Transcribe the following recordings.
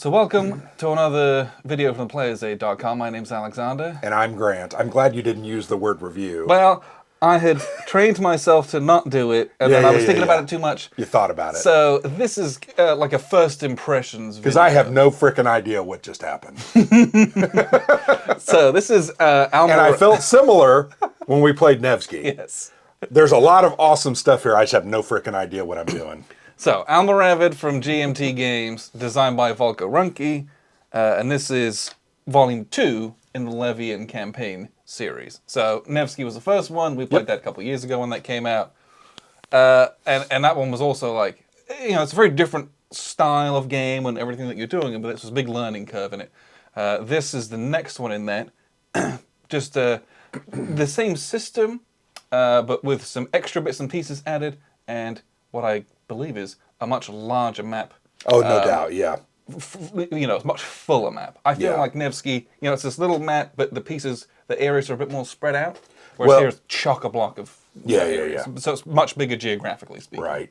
So welcome to another video from playersaid.com. My name's Alexander. And I'm Grant. I'm glad you didn't use the word review. Well, I had trained myself to not do it, and then I was thinking about it too much. You thought about it. So this is like a first impressions video. Because I have no frickin' idea what just happened. So this is Almoravid. And I felt similar when we played Nevsky. Yes. There's a lot of awesome stuff here. I just have no frickin' idea what I'm doing. So, Almoravid from GMT Games, designed by Volker Runke, and this is Volume 2 in the Levian campaign series. So, Nevsky was the first one. We played that a couple of years ago when that came out. And that one was also like, it's a very different style of game and everything that you're doing, but it's a big learning curve in it. This is the next one in that. Just the same system, but with some extra bits and pieces added, and what I believe is a much larger map. Oh, no doubt, yeah. It's much fuller map. I feel like Nevsky, it's this little map, but the areas are a bit more spread out. Whereas here's chock-a-block of areas. So it's much bigger geographically speaking. Right.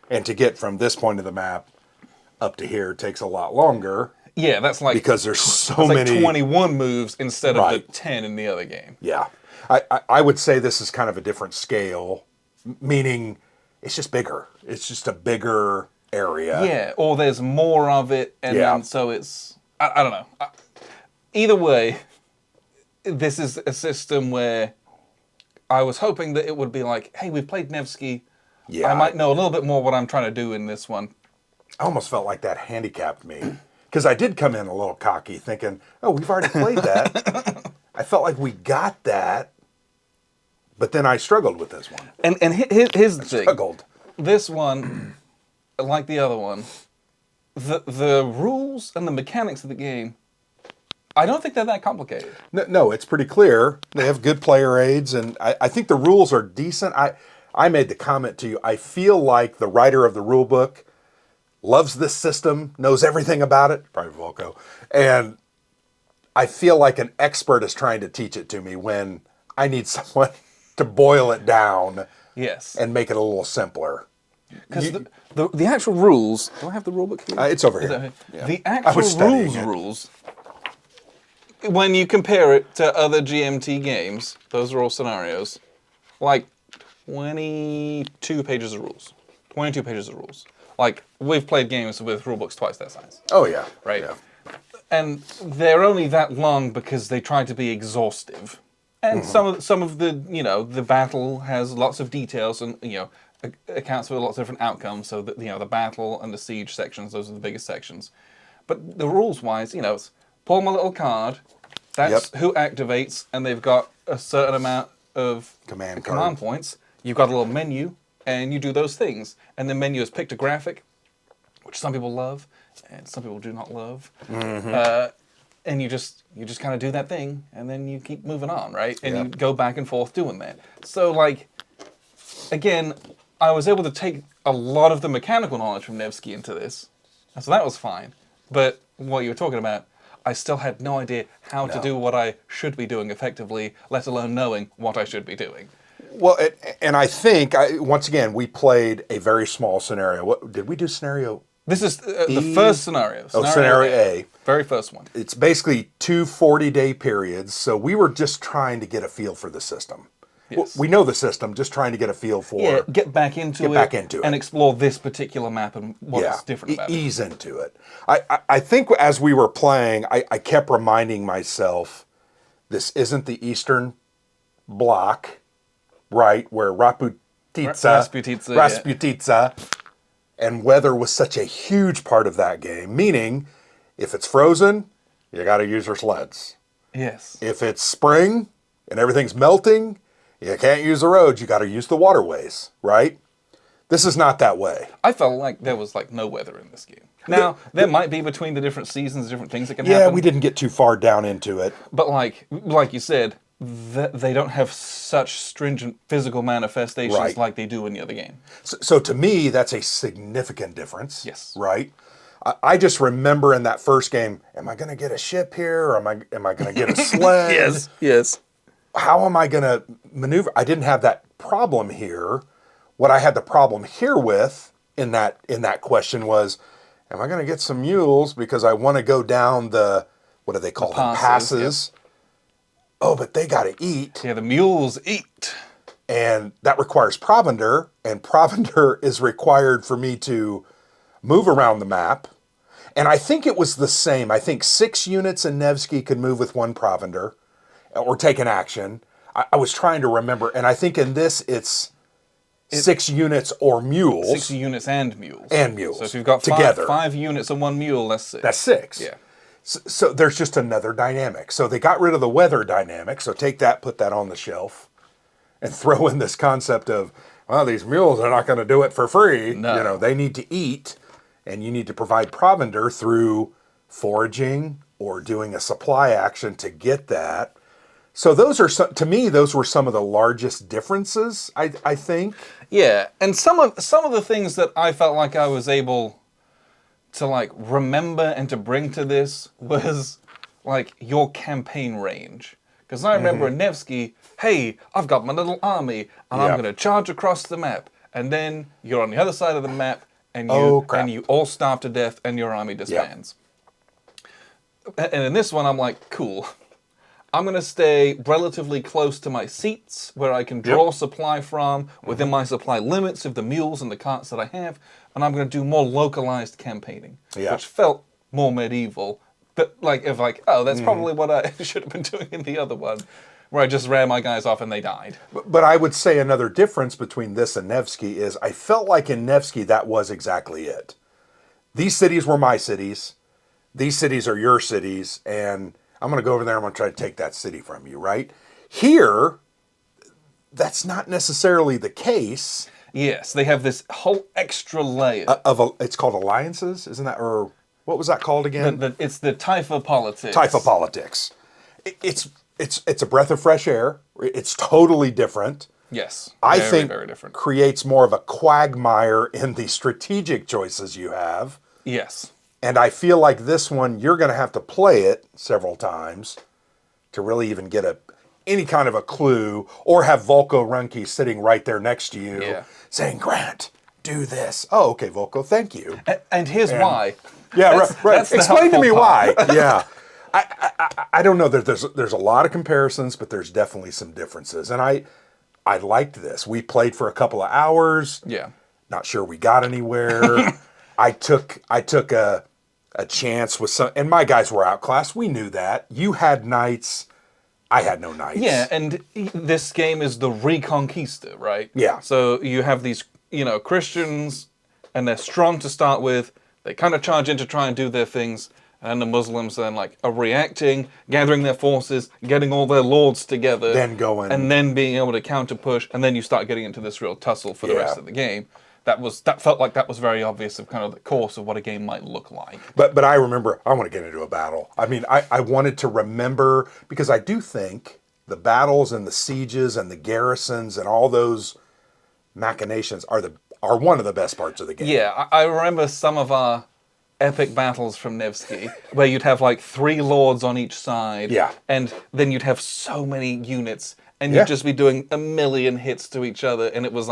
And to get from this point of the map up to here takes a lot longer. Yeah, that's like... Because there's so many... like 21 moves instead of the 10 in the other game. Yeah. I would say this is kind of a different scale, meaning... It's just bigger. It's just a bigger area. Yeah, or there's more of it, and then so it's... I don't know. Either way, this is a system where I was hoping that it would be like, hey, we've played Nevsky. Yeah. I might know a little bit more what I'm trying to do in this one. I almost felt like that handicapped me. Because I did come in a little cocky, thinking, oh, we've already played that. I felt like we got that. But then I struggled with this one. And here's the thing. Struggled. This one, like the other one, the rules and the mechanics of the game, I don't think they're that complicated. No, it's pretty clear. They have good player aids, and I think the rules are decent. I made the comment to you, I feel like the writer of the rule book loves this system, knows everything about it, probably Volko, and I feel like an expert is trying to teach it to me when I need someone to boil it down and make it a little simpler. Because the actual rules... Do I have the rule book here? It's over here. Yeah. The actual rules, when you compare it to other GMT games, those are all scenarios, like 22 pages of rules. 22 pages of rules. Like, we've played games with rule books twice that size. Oh, yeah. Right? Yeah. And they're only that long because they try to be exhaustive. And some of the, the battle has lots of details and, accounts for lots of different outcomes. So that, the battle and the siege sections, those are the biggest sections. But the rules-wise, it's pull my little card, that's who activates, and they've got a certain amount of command points. You've got a little menu, and you do those things. And the menu is pictographic, which some people love, and some people do not love. And you just kind of do that thing, and then you keep moving on, right? And you go back and forth doing that. So, again, I was able to take a lot of the mechanical knowledge from Nevsky into this, and so that was fine. But what you were talking about, I still had no idea how to do what I should be doing effectively, let alone knowing what I should be doing. Well, and I think, once again, we played a very small scenario. What did we do scenario? This is the first scenario. Scenario A. Very first one. It's basically 2 40-day periods, so we were just trying to get a feel for the system. Yes. We know the system, just trying to get a feel for... Yeah, get back into it. And explore this particular map and what's different about it. Ease into it. I think as we were playing, I kept reminding myself, this isn't the Eastern Bloc, right, where Rasputitsa, and weather was such a huge part of that game, meaning if it's frozen, you got to use your sleds. Yes. If it's spring and everything's melting, you can't use the roads, you got to use the waterways, right? This is not that way. I felt like there was no weather in this game. Now, there might be between the different seasons, different things that can happen. Yeah, we didn't get too far down into it. But like you said, they don't have such stringent physical manifestations like they do in the other game. So to me, that's a significant difference. Yes. Right? I just remember in that first game, am I going to get a ship here? Or am I going to get a sled? Yes. How am I going to maneuver? I didn't have that problem here. What I had the problem here with in that question was, am I going to get some mules because I want to go down the, what do they call them? Passes. Yep. Oh, but they got to eat. Yeah, the mules eat. And that requires provender, and provender is required for me to move around the map. And I think it was the same. I think 6 units in Nevsky could move with 1 provender or take an action. I was trying to remember, and I think in this it's 6 units or mules. 6 units and mules. And mules. So if you've got together. 5 units and 1 mule, that's 6. That's 6. Yeah. So there's just another dynamic. So they got rid of the weather dynamic. So take that, put that on the shelf, and throw in this concept of, well, these mules are not going to do it for free. No. You know, they need to eat, and you need to provide provender through foraging or doing a supply action to get that. So those are, to me, those were some of the largest differences, I think. Yeah, and some of the things that I felt like I was able to like remember and to bring to this was like your campaign range. Because I remember in Nevsky, hey, I've got my little army and I'm going to charge across the map. And then you're on the other side of the map and you all starve to death and your army disbands. And in this one, I'm like, cool. I'm going to stay relatively close to my seats where I can draw supply from within my supply limits of the mules and the carts that I have. And I'm going to do more localized campaigning, which felt more medieval. But oh, that's probably what I should have been doing in the other one, where I just ran my guys off and they died. But I would say another difference between this and Nevsky is I felt like in Nevsky that was exactly it. These cities were my cities. These cities are your cities. And I'm going to go over there and I'm going to try to take that city from you, right? Here, that's not necessarily the case. Yes, they have this whole extra layer. It's called alliances, isn't that? Or what was that called again? It's the Taifa politics. Taifa politics. It's a breath of fresh air. It's totally different. Yes, I think very different. Creates more of a quagmire in the strategic choices you have. Yes. And I feel like this one, you're going to have to play it several times to really even get any kind of a clue, or have Volko Runke sitting right there next to you saying, Grant, do this. Oh, okay, Volko, thank you. And here's why. Yeah, right. Explain to me why. part. Yeah. I don't know that there's a lot of comparisons, but there's definitely some differences. And I liked this. We played for a couple of hours. Yeah. Not sure we got anywhere. I took a chance with some, and my guys were outclassed. We knew that. You had knights. I had no knights. Yeah, and this game is the Reconquista, right? Yeah. So you have these, Christians, and they're strong to start with. They kind of charge in to try and do their things, and the Muslims then are reacting, gathering their forces, getting all their lords together, then going, and then being able to counter push, and then you start getting into this real tussle for the rest of the game. That felt like that was very obvious of kind of the course of what a game might look like. But I remember, I want to get into a battle. I mean, I wanted to remember, because I do think the battles and the sieges and the garrisons and all those machinations are one of the best parts of the game. Yeah, I remember some of our epic battles from Nevsky, where you'd have 3 lords on each side. Yeah. And then you'd have so many units, and you'd just be doing a million hits to each other, and it was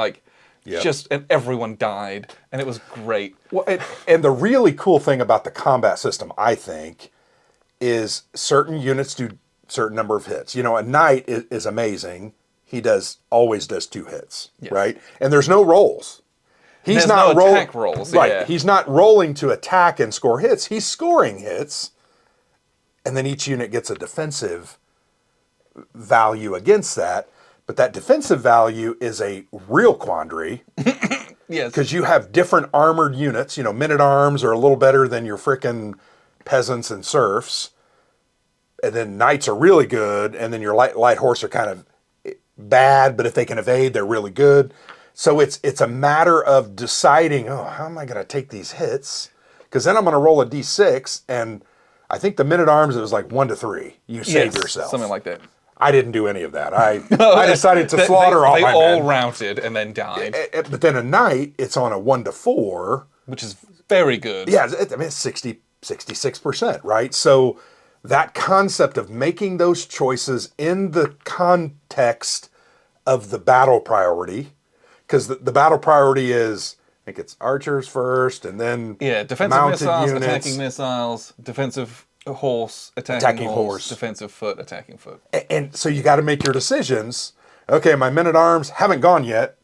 and everyone died, and it was great. Well, and the really cool thing about the combat system, I think, is certain units do certain number of hits. A knight is amazing. He always does 2 hits, right? And there's no rolls. There's no attack rolls. Right. Yeah. He's not rolling to attack and score hits. He's scoring hits, and then each unit gets a defensive value against that. But that defensive value is a real quandary. Yes. Because you have different armored units. Men-at-arms are a little better than your frickin' peasants and serfs. And then knights are really good. And then your light horse are kind of bad, but if they can evade, they're really good. So it's a matter of deciding, how am I going to take these hits? Because then I'm going to roll a d6, and I think the men-at-arms, it was 1 to 3. You save yourself. Something like that. I didn't do any of that. I decided to slaughter all my men. They all routed and then died. But then a knight, it's on a 1 to 4. Which is very good. Yeah, it's 66%, right? So that concept of making those choices in the context of the battle priority, because the battle priority is, think it's archers first, and then Yeah, defensive mounted missiles, units. attacking missiles, defensive horse, attacking horse, defensive foot, attacking foot. And so you got to make your decisions. Okay, my men-at-arms haven't gone yet.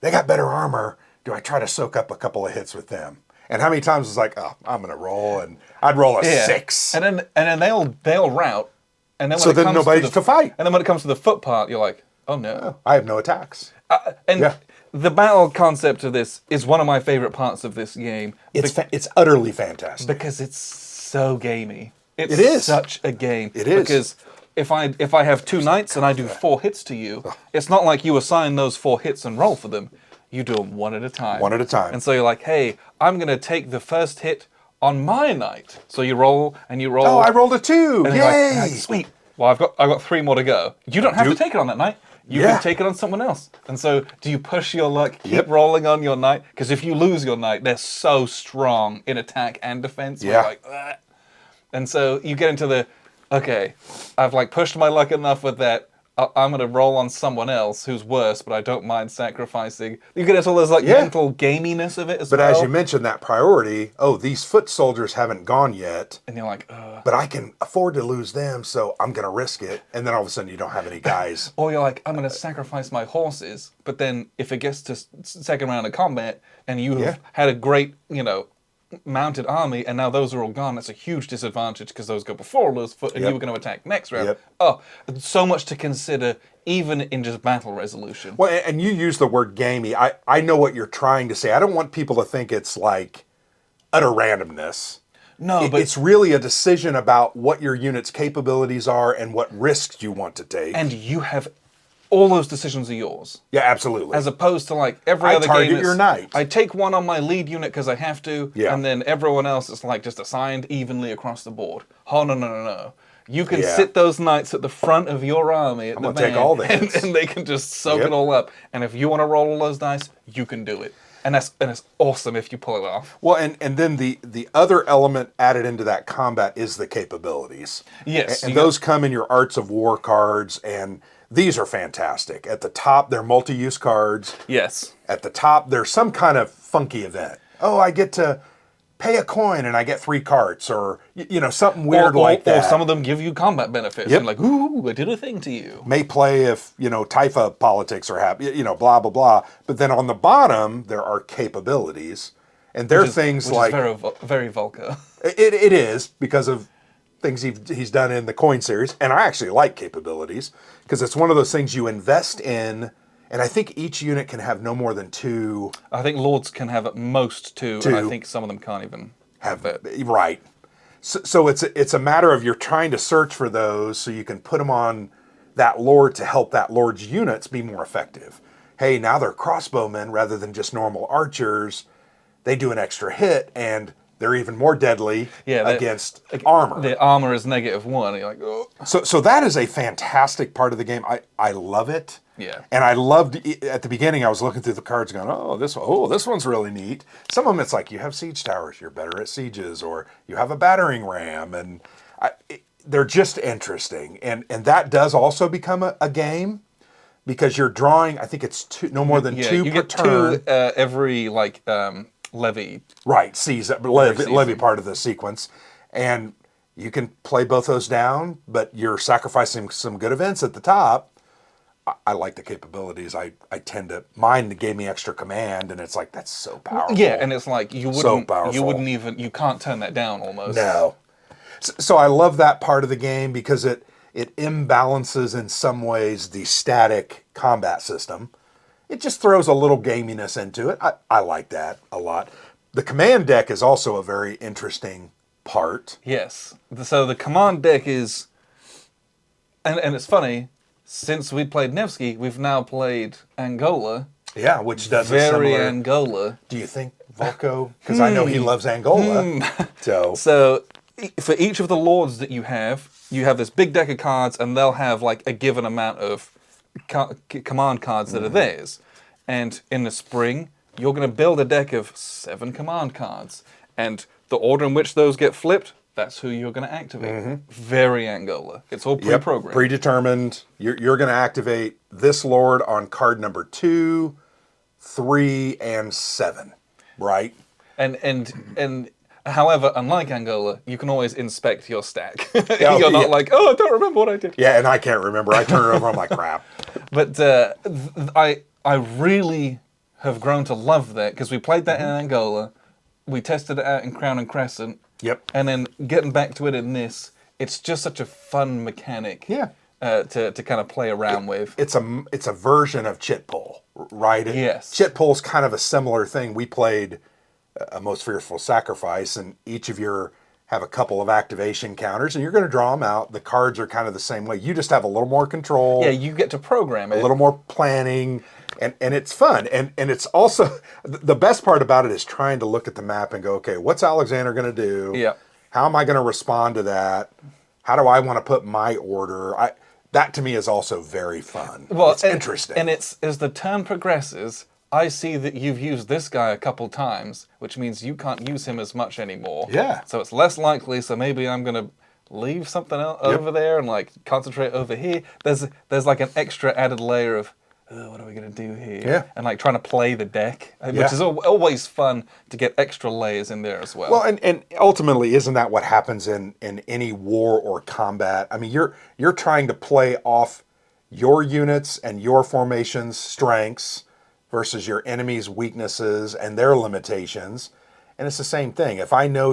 They got better armor. Do I try to soak up a couple of hits with them? And how many times it's like, oh, I'm going to roll, and I'd roll a 6. And then they'll rout. And then when So it then comes nobody's to fight. And then when it comes to the foot part, you're like, oh no. I have no attacks. And the battle concept of this is one of my favorite parts of this game. It's utterly fantastic. Because it's so gamey. It is such a game. It is. Because if I have 2 knights and I do 4 hits to you, it's not like you assign those 4 hits and roll for them. You do them one at a time. One at a time. And so you're like, hey, I'm going to take the first hit on my knight. So you roll and you roll. Oh, I rolled a 2. And Yay! you're like, sweet. Well, I've got 3 more to go. You don't have to take it on that knight. You can take it on someone else. And so do you push your luck, keep rolling on your knight? Because if you lose your knight, they're so strong in attack and defense. Yeah. You're like, ugh. And so you get into the, okay, I've like pushed my luck enough with that. I'm going to roll on someone else who's worse, but I don't mind sacrificing. You get into all this like mental gaminess of it as well. But as you mentioned, that priority, these foot soldiers haven't gone yet. And you're like, ugh. But I can afford to lose them, so I'm going to risk it. And then all of a sudden you don't have any guys. Or you're like, I'm going to sacrifice my horses. But then if it gets to second round of combat and you have had a great, mounted army, and now those are all gone, that's a huge disadvantage because those go before those foot, and you were going to attack next round. Oh, so much to consider, even in just battle resolution. Well, and you use the word gamey. I know what you're trying to say. I don't want people to think it's like utter randomness. No, but it's really a decision about what your unit's capabilities are and what risks you want to take. And you have all those decisions are yours. Yeah, absolutely. As opposed to like every other target game, your knight. I take one on my lead unit because I have to, Yeah. and then everyone else is like just assigned evenly across the board. Oh no! You can sit those knights at the front of your army at I'm the gonna take all the and, hits. and they can just soak it all up. And if you want to roll all those dice, you can do it. And it's awesome if you pull it off. Well, and then the other element added into that combat is the capabilities. Yes. And those come in your Arts of War cards, and these are fantastic. At the top, they're multi-use cards. Yes. At the top, there's some kind of funky event. Oh, I get to pay a coin and I get 3 cards, or something weird like that. Or some of them give you combat benefits. Yep. And like, ooh, I did a thing to you. May play if Taifa politics are happening, blah blah blah. But then on the bottom, there are capabilities, and there are things which like is very Volker. It is because of things he's done in the coin series, and I actually like capabilities because it's one of those things you invest in, and I think each unit can have no more than 2. I think Lords can have at most 2, and I think some of them can't even have that. Right. So it's a matter of you're trying to search for those so you can put them on that Lord to help that Lord's units be more effective. Hey, now they're crossbowmen rather than just normal archers. They do an extra hit, and they're even more deadly against armor. The armor is -1. And you're like, oh. So that is a fantastic part of the game. I love it. Yeah. And I loved, at the beginning, I was looking through the cards going, this one's really neat. Some of them, it's like, you have siege towers, you're better at sieges, or you have a battering ram, and they're just interesting. And that does also become a game, because you're drawing, I think it's no more than 2 you per get turn. 2 every, levy. Right, levy part of the sequence. And you can play both those down, but you're sacrificing some good events at the top. I like the capabilities. I tend to, mine gave me extra command, and it's like, that's so powerful. Yeah, and it's like, you powerful. you can't turn that down almost. No. So I love that part of the game because it imbalances in some ways the static combat system. It just throws a little gaminess into it. I like that a lot. The command deck is also a very interesting part. Yes. So the command deck is, and it's funny, since we played Nevsky, we've now played Angola. Yeah, which does very Angola. Do you think Volko? Because I know he loves Angola. So for each of the lords that you have this big deck of cards, and they'll have like a given amount of command cards that are theirs. And in the spring, you're going to build a deck of 7 command cards. And the order in which those get flipped, that's who you're going to activate. Very Angola. It's all pre-programmed. Predetermined. You're going to activate this lord on card number 2, 3, and 7. Right. And however, unlike Angola, you can always inspect your stack. Yeah, You're not yeah. like, oh, I don't remember what I did. Yeah, and I can't remember. I turn it over, I'm like, crap. But I really have grown to love that because we played that in Angola, we tested it out in Crown and Crescent, Yep. and then getting back to it in this, it's just such a fun mechanic. Yeah. To kind of play around with. It's a version of chit pull, right? Yes. Chit pull's kind of a similar thing. We played a Most Fearful Sacrifice, and each of your have a couple of activation counters, and you're going to draw them out. The cards are kind of the same way. You just have a little more control. Yeah, you get to program it. A little more planning, and it's fun. And it's also, the best part about it is trying to look at the map and go, okay, what's Alexander going to do? Yeah. How am I going to respond to that? How do I want to put my order? That to me is also very fun. Well, it's interesting. And it's as the turn progresses, I see that you've used this guy a couple times, which means you can't use him as much anymore. Yeah. So it's less likely. So maybe I'm gonna leave something else over there and like concentrate over here. There's like an extra added layer of what are we gonna do here? Yeah. And like trying to play the deck, which is always fun to get extra layers in there as well. Well, and ultimately, isn't that what happens in any war or combat? I mean, you're trying to play off your units and your formation's strengths versus your enemy's weaknesses and their limitations. And it's the same thing. If I know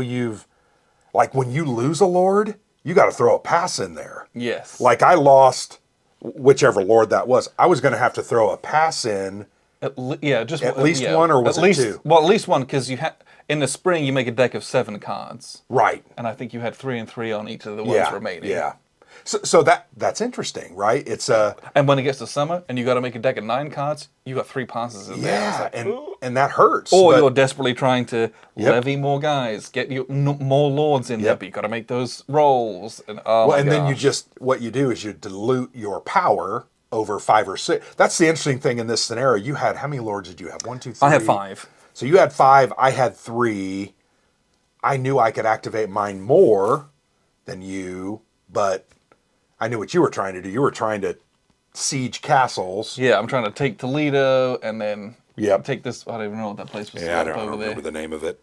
like when you lose a lord, you got to throw a pass in there. Yes. Like I lost whichever lord that was. I was going to have to throw a pass in. At least one, or was at it least, two? Well, at least one, because you had in the spring you make a deck of 7 cards, Right. and I think you had 3 and 3 on each of the ones remaining. Yeah. So that's interesting, right? It's And when it gets to summer and you got to make a deck of 9 cards, you got 3 passes in there. It's like, and that hurts. or but- you're desperately trying to levy more guys, get you more lords in there, but you got to make those rolls. And then what you do is you dilute your power over 5 or 6. That's the interesting thing in this scenario. You had, how many lords did you have? 1, 2, 3. I had 5. So you had 5. I had 3. I knew I could activate mine more than you, but I knew what you were trying to do. You were trying to siege castles. Yeah, I'm trying to take Toledo and then Yep. take this. I don't even know what that place was. Yeah, I don't over remember there. the name of it.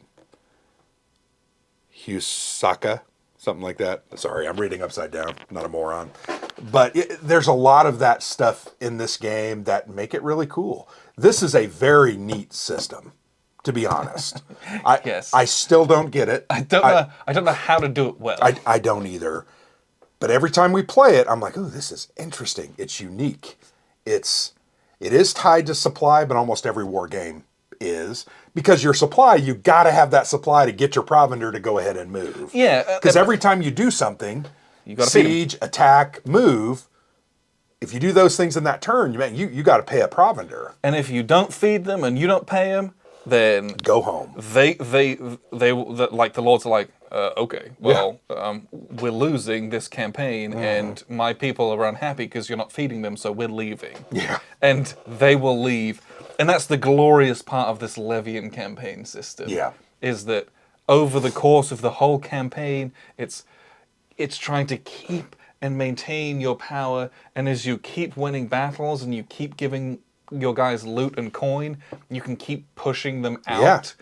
Husaka, something like that. Sorry, I'm reading upside down. I'm not a moron. But there's a lot of that stuff in this game that make it really cool. This is a very neat system, to be honest. Yes. I still don't get it. I don't know how to do it well. I don't either. But every time we play it, I'm like, oh, this is interesting. It's unique. It is tied to supply, but almost every war game is. Because your supply, you got to have that supply to get your provender to go ahead and move. Yeah. Because every time you do something, you got to feed 'em. siege, attack, move, if you do those things in that turn, you got to pay a provender. And if you don't feed them and you don't pay them, then Go home. they like the lords are like, okay, well, we're losing this campaign, and my people are unhappy because you're not feeding them, so we're leaving. Yeah. And they will leave, and that's the glorious part of this Levian campaign system. Yeah. Is that over the course of the whole campaign, it's trying to keep and maintain your power, and as you keep winning battles and you keep giving your guys loot and coin, you can keep pushing them out.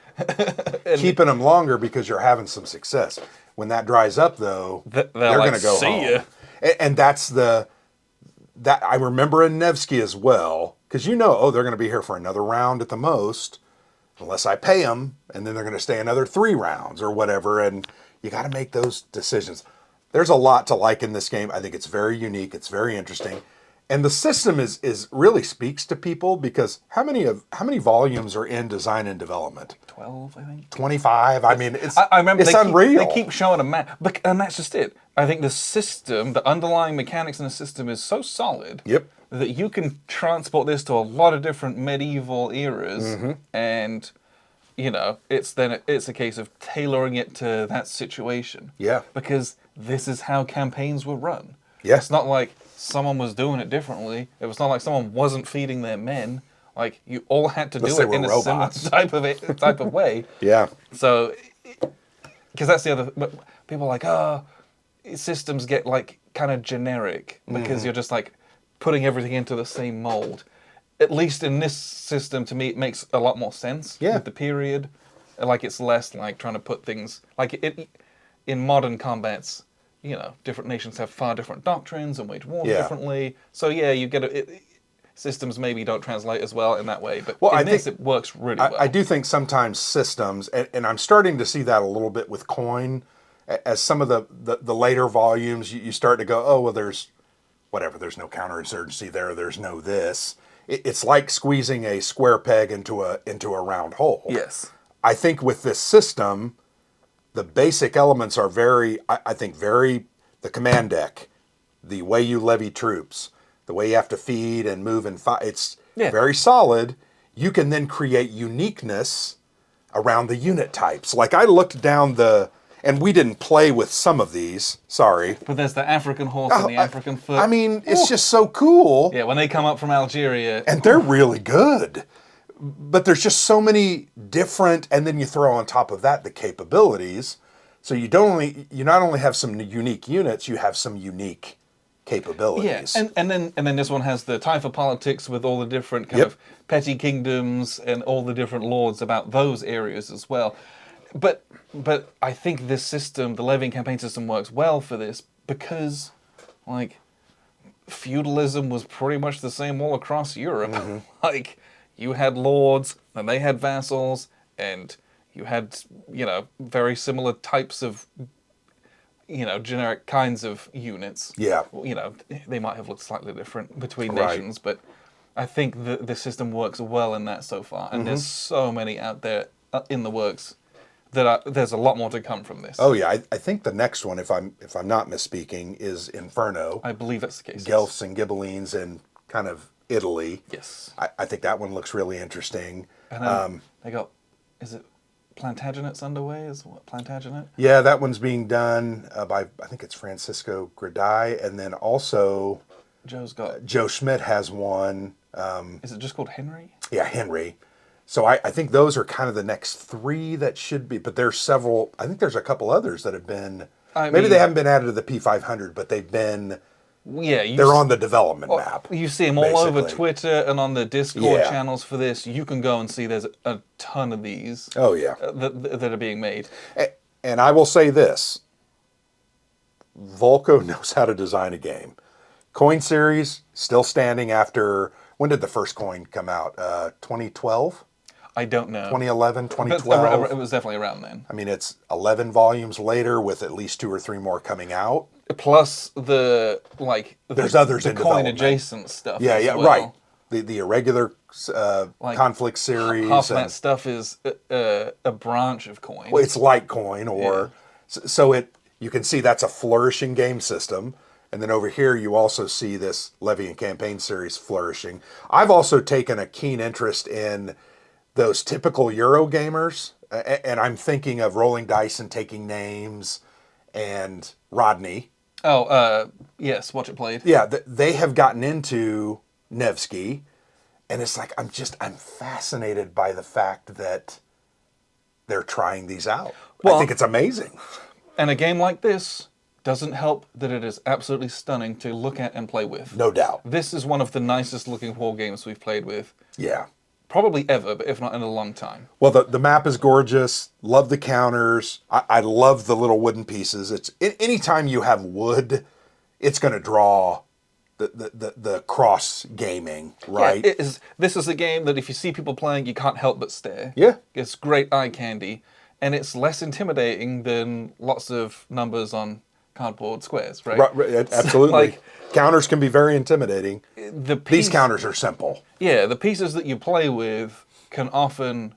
Keeping them longer because you're having some success. When that dries up, though, they're like, going to go "See home. ya." And that's that I remember in Nevsky as well, because they're going to be here for another round at the most, unless I pay them, and then they're going to stay another 3 rounds or whatever, and you got to make those decisions. There's a lot to like in this game. I think it's very unique. It's very interesting. And the system is really speaks to people because how many volumes are in design and development? 12, I think. 25. I mean, I remember it's they unreal. They keep showing a map, and that's just it. I think the system, the underlying mechanics in the system, is so solid. Yep. That you can transport this to a lot of different medieval eras, and it's a case of tailoring it to that situation. Yeah. Because this is how campaigns were run. Yeah. It's not like someone was doing it differently. It was not like someone wasn't feeding their men. Like you all had to Unless do they it in were a robots. similar type of way. Yeah. So, because that's the other. But people are like, systems get like kind of generic because you're just like putting everything into the same mold. At least in this system, to me, it makes a lot more sense Yeah. with the period. Like it's less like trying to put things like it in modern combats. You know, different nations have far different doctrines and wage war Yeah. differently. So yeah, you get systems maybe don't translate as well in that way, but Well, in I this think- it works really well. I do think sometimes systems, and I'm starting to see that a little bit with coin, as some of the later volumes, you start to go, oh, well, there's whatever, there's no counterinsurgency there, there's no this. It's like squeezing a square peg into a round hole. Yes. I think with this system, the basic elements are I think the command deck, the way you levy troops, the way you have to feed and move and fight, it's very solid. You can then create uniqueness around the unit types. Like I looked down and we didn't play with some of these, sorry. But there's the African horse and the African foot. I mean, it's just so cool. Yeah, when they come up from Algeria. And they're really good. But there's just so many different, and then you throw on top of that the capabilities. So you not only have some unique units, you have some unique capabilities. Yeah, and then this one has the Taifa politics with all the different kind of petty kingdoms and all the different lords about those areas as well. But I think this system, the levying campaign system, works well for this because, like, feudalism was pretty much the same all across Europe. Mm-hmm. Like, you had lords and they had vassals, and you had, you know, very similar types of, you know, generic kinds of units. Yeah. You know, they might have looked slightly different between Right. nations, but I think the system works well in that so far. And there's so many out there in the works that there's a lot more to come from this. Oh yeah, I think the next one, if I'm not misspeaking, is Inferno. I believe that's the case. Guelphs and Ghibellines in kind of Italy. Yes. I think that one looks really interesting. And then they got, is it Plantagenet's underway? Is what Plantagenet? Yeah, that one's being done by, I think it's Francisco Gradai, and then also Joe's got. Joe Schmidt has one. Is it just called Henry? Yeah, Henry. So I think those are kind of the next three that should be, but there's several, I think there's a couple others that have been, maybe they haven't been added to the P500, but they've been, Yeah, they're on the development map. You see them all over basically. Twitter and on the Discord Yeah. channels for this. You can go and see there's a ton of these Oh yeah. that are being made. And I will say this, Volko knows how to design a game. Coin series, still standing after, when did the first coin come out? 2012? I don't know. 2011, But 2012? it was definitely around then. I mean, it's 11 volumes later with at least 2 or 3 more coming out. Plus the There's others the in coin development. adjacent stuff. Yeah, as yeah, well. right. The irregular conflict series. Half of and- that stuff is a branch of coin. Well, it's Litecoin, or so you can see that's a flourishing game system. And then over here, you also see this Levy and Campaign series flourishing. I've also taken a keen interest in those typical Euro gamers, and I'm thinking of Rolling Dice and Taking Names and Rodney. Oh, yes, watch it played. Yeah, they have gotten into Nevsky, and it's like I'm fascinated by the fact that they're trying these out. Well- I think it's amazing. And a game like this doesn't help that it is absolutely stunning to look at and play with. No doubt. This is one of the nicest looking war games we've played with, Yeah. probably ever, but if not in a long time. Well, the map is gorgeous. Love the counters. I love the little wooden pieces. It's anytime you have wood, it's going to draw the cross gaming, right? Yeah, this is a game that if you see people playing, you can't help but stare. Yeah. It's great eye candy, and it's less intimidating than lots of numbers on cardboard squares, right? Right, absolutely. like- counters can be very intimidating. The These counters are simple. Yeah, the pieces that you play with can often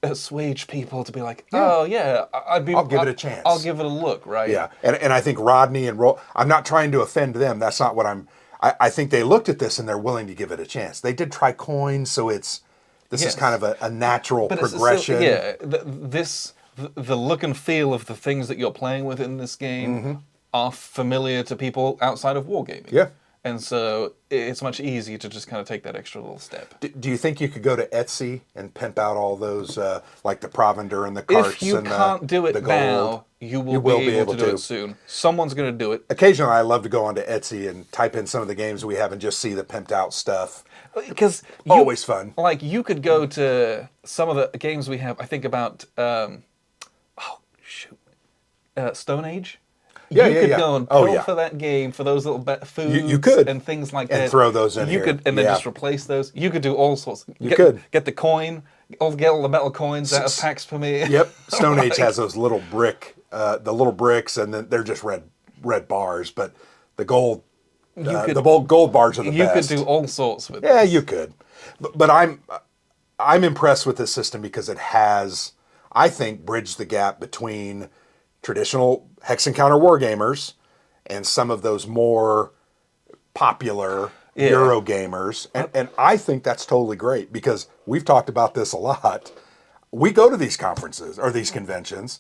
assuage people to be like, oh yeah, I'll give it a chance. I'll give it a look, right? Yeah, and I think Rodney and I'm not trying to offend them. That's not what I think they looked at this and they're willing to give it a chance. They did try coins, so this Yes. is kind of a natural But progression. The look and feel of the things that you're playing with in this game are familiar to people outside of wargaming. Yeah. And so it's much easier to just kind of take that extra little step. Do you think you could go to Etsy and pimp out all those, like the provender and the carts If you and can't do the it gold? now, you will be able to do it soon. Someone's going to do it. Occasionally, I love to go onto Etsy and type in some of the games we have and just see the pimped out stuff. Because Always fun. Like, you could go to some of the games we have. I think about, Stone Age. Yeah, you yeah, could yeah. go and Oh, pull yeah. for that game for those little foods You could. and things like And that. throw those in you here. could, and then Yeah. just replace those. You could do all sorts. You could. Get the coin. Get all the metal coins out of packs for me. Yep. Stone Age has those little the little bricks, and then they're just red bars. But the gold, gold bars are the best. You could do all sorts with. Yeah, this. you could. But I'm impressed with this system because it has, I think, bridged the gap between traditional Hex Encounter wargamers and some of those more popular Euro gamers. And I think that's totally great because we've talked about this a lot. We go to these conferences or these conventions.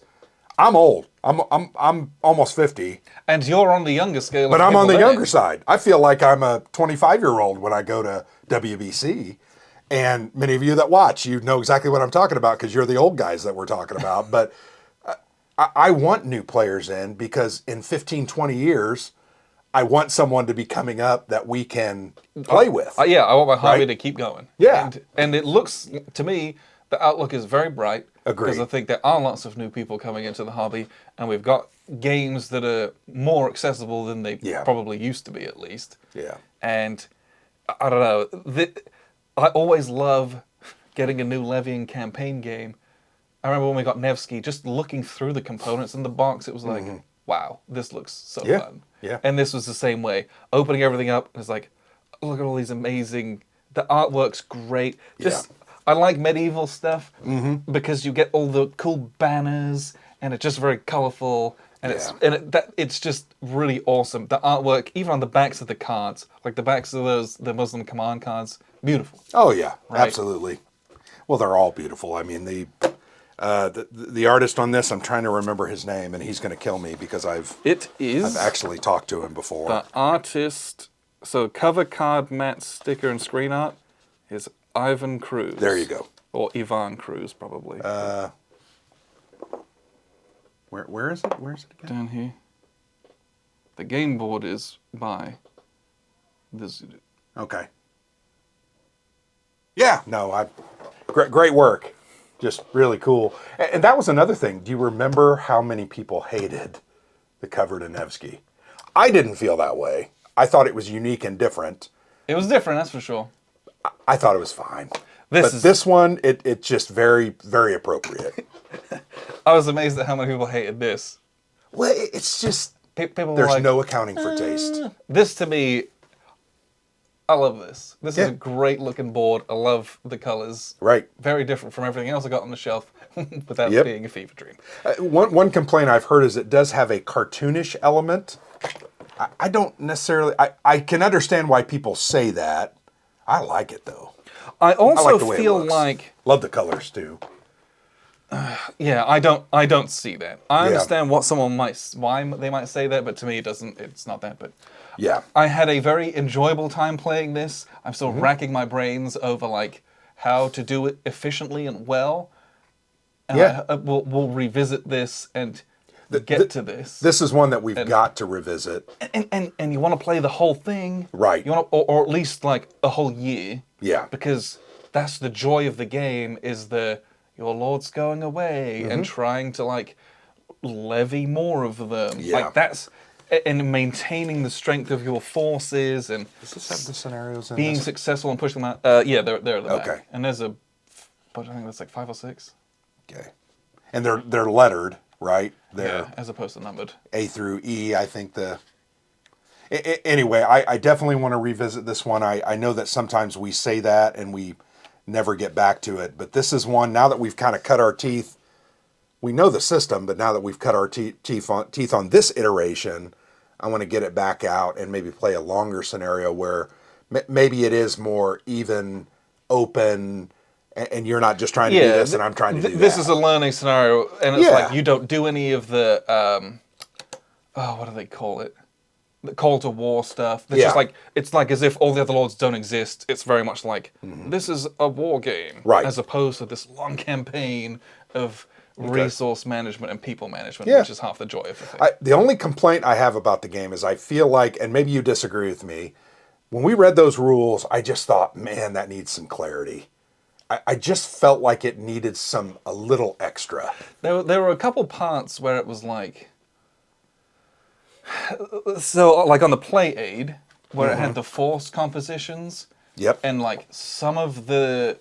I'm old. I'm almost 50. And you're on the younger scale. But I'm on the younger side. I feel like I'm a 25-year-old when I go to WBC. And many of you that watch, you know exactly what I'm talking about because you're the old guys that we're talking about. But I want new players in because in 15, 20 years, I want someone to be coming up that we can play with. I want my hobby to keep going. Yeah. And it looks, to me, the outlook is very bright. Agreed. Because I think there are lots of new people coming into the hobby, and we've got games that are more accessible than they probably used to be, at least. Yeah. And I don't know. I always love getting a new Levian campaign game. I remember when we got Nevsky, just looking through the components in the box, it was like, wow, this looks so fun. Yeah. And this was the same way. Opening everything up, it's like, look at all these amazing... The artwork's great. I like medieval stuff because you get all the cool banners, and it's just very colourful, and it's just really awesome. The artwork, even on the backs of the cards, like the backs of the Muslim command cards, beautiful. Oh yeah, right? Absolutely. Well, they're all beautiful. I mean, the artist on this, I'm trying to remember his name, and he's going to kill me because I've actually talked to him before. The artist, so cover card, mat, sticker, and screen art is Ivan Cruz. There you go. Or Ivan Cruz, probably. Where is it? Where is it again? Down here. The game board is by this. Okay. Yeah. No, great work. Just really cool. And that was another thing. Do you remember how many people hated the cover to Nevsky? I didn't feel that way. I thought it was unique and different. It was different, that's for sure. I thought it was fine. This one, it's just very, very appropriate. I was amazed at how many people hated this. Well, it's just, people there's were like, no accounting for taste. This, to me, I love this. This is a great looking board. I love the colors. Right. Very different from everything else I got on the shelf without being a fever dream. One complaint I've heard is it does have a cartoonish element. I don't necessarily, I can understand why people say that. I like it though. I also like the way feel it looks. like love the colors too. I don't see that. I understand what why they might say that, but to me it's not that. But yeah, I had a very enjoyable time playing this. I'm still racking my brains over like how to do it efficiently and well. And we'll revisit this and get to this. This is one that we've got to revisit. And you want to play the whole thing, right? You want to, or at least like a whole year, because that's the joy of the game is your lord's going away and trying to like levy more of them. Like that's and maintaining the strength of your forces and does this have the scenarios in being this? successful and pushing them out. They're at the back. Okay. And there's but I think that's like 5 or 6. Okay. And they're lettered, right? They're as opposed to numbered. A through E, I think anyway, I definitely want to revisit this one. I know that sometimes we say that and we never get back to it, but this is one, now that we've kind of cut our teeth, we know the system, but now that we've cut our teeth on this iteration, I want to get it back out and maybe play a longer scenario where maybe it is more even, open, and you're not just trying to do this and I'm trying to do that. This is a learning scenario, and it's like you don't do any of the, what do they call it? the call to war stuff. It's Yeah. just like it's like as if all the other lords don't exist. It's very much like this is a war game, Right. as opposed to this long campaign of resource management and people management, Yeah. which is half the joy of the thing. The only complaint I have about the game is I feel like, and maybe you disagree with me, when we read those rules, I just thought, man, that needs some clarity. I just felt like it needed a little extra. There were a couple parts where it was like, so like on the play aid, where it had the force compositions. Yep. And like some of the,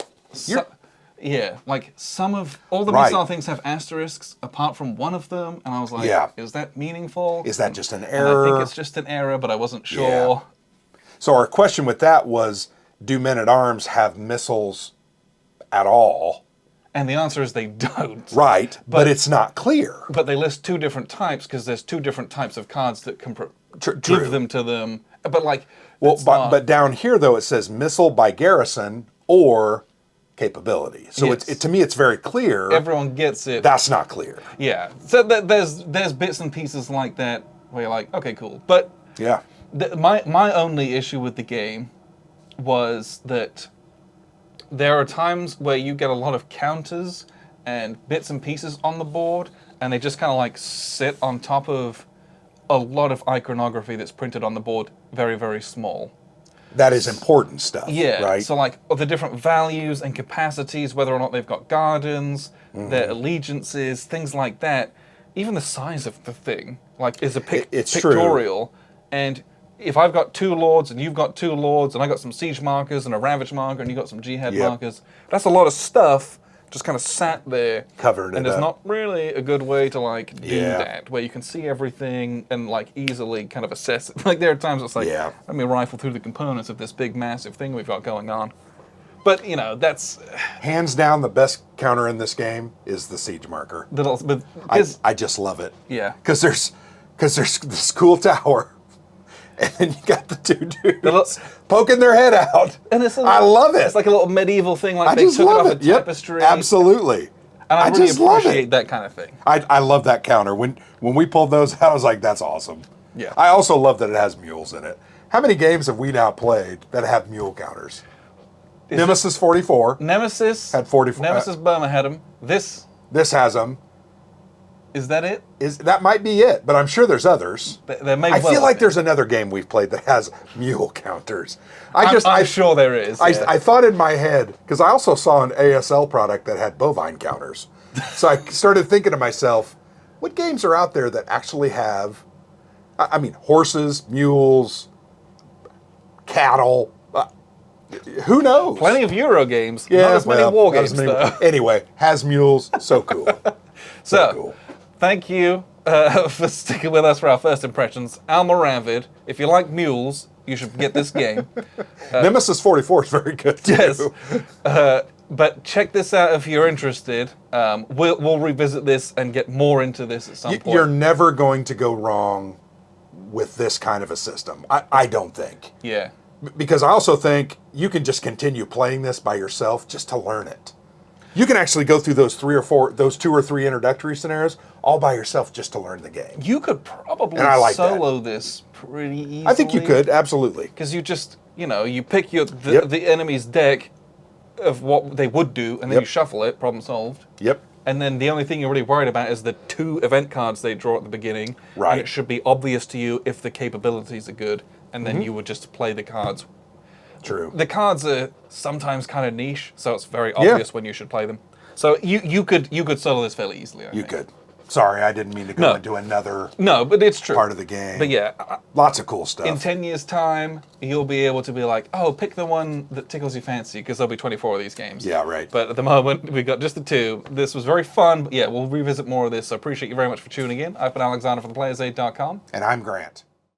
yeah, like some of all the Right. missile things have asterisks apart from one of them, and I was like, Yeah. is that meaningful? Is that just an And error? I think it's just an error, but I wasn't sure. Yeah. So our question with that was, do men-at-arms have missiles at all? And the answer is they don't. Right, but it's not clear. But they list two different types because there's two different types of cards that can True. give them to them. But like, Well, it's not- but down here though it says missile by garrison or capability. So Yes. to me it's very clear. everyone gets it. That's not clear. Yeah. So there's bits and pieces like that where you're like, okay, cool. But Yeah. my only issue with the game was that there are times where you get a lot of counters and bits and pieces on the board, and they just kind of like sit on top of a lot of iconography that's printed on the board, very, very small. That is important stuff. Yeah. Right. So like the different values and capacities, whether or not they've got gardens, their allegiances, things like that. Even the size of the thing, like, is a It's true. pictorial. And if I've got two lords and you've got two lords and I got some siege markers and a ravage marker and you got some jihad Yep. markers, that's a lot of stuff just kind of sat there. Covered And it there's up. not really a good way to like do Yeah. that, where you can see everything and like easily kind of assess it. Like there are times it's like, Yeah. let me rifle through the components of this big massive thing we've got going on. But you know, that's Hands down, the best counter in this game is the siege marker. little. But I just love it. yeah, Because there's this cool tower, and then you got the two dudes poking their head out. and it's I love it. It's like a little medieval thing, like I they just took it love off it. a Yep, tapestry. absolutely. And I really just love appreciate it. that kind of thing. I love that counter. When we pulled those out, I was like, that's awesome. Yeah. I also love that it has mules in it. How many games have we now played that have mule counters? Nemesis 44. Nemesis Had 44. Nemesis Burma had them. This This has them. is that it? That might be it, but I'm sure there's others. There may I well feel like be. there's another game we've played that has mule counters. I'm sure there is. yeah. I thought in my head, because I also saw an ASL product that had bovine counters. So I started thinking to myself, what games are out there that actually have, I mean, horses, mules, cattle, who knows? Plenty of Euro games. Yeah, not as many well, war not as games many- though. Anyway, has mules, so cool. So, cool. thank you for sticking with us for our first impressions. Almoravid, if you like mules, you should get this game. Nemesis 44 is very good too. Yes. But check this out if you're interested. We'll revisit this and get more into this at some point. You're never going to go wrong with this kind of a system. I don't think. Yeah. Because I also think you can just continue playing this by yourself just to learn it. You can actually go through those 2 or 3 introductory scenarios all by yourself just to learn the game. You could probably And I like that. solo this pretty easily. I think you could, absolutely. Because you just, you pick Yep. the enemy's deck of what they would do, and then Yep. you shuffle it, problem solved. Yep. And then the only thing you're really worried about is the 2 event cards they draw at the beginning. Right. And it should be obvious to you if the capabilities are good, and Mm-hmm. then you would just play the cards. True. The cards are sometimes kind of niche, so it's very obvious when you should play them. So you could solo this fairly easily. I You think. could. Sorry, I didn't mean to go No. into another No, but it's true. part of the game. But yeah, Lots of cool stuff. in 10 years' time, you'll be able to be like, oh, pick the one that tickles your fancy, because there'll be 24 of these games. Yeah, right. But at the moment, we've got just the 2. This was very fun. But yeah, we'll revisit more of this. So appreciate you very much for tuning in. I've been Alexander from theplayersaid.com. And I'm Grant.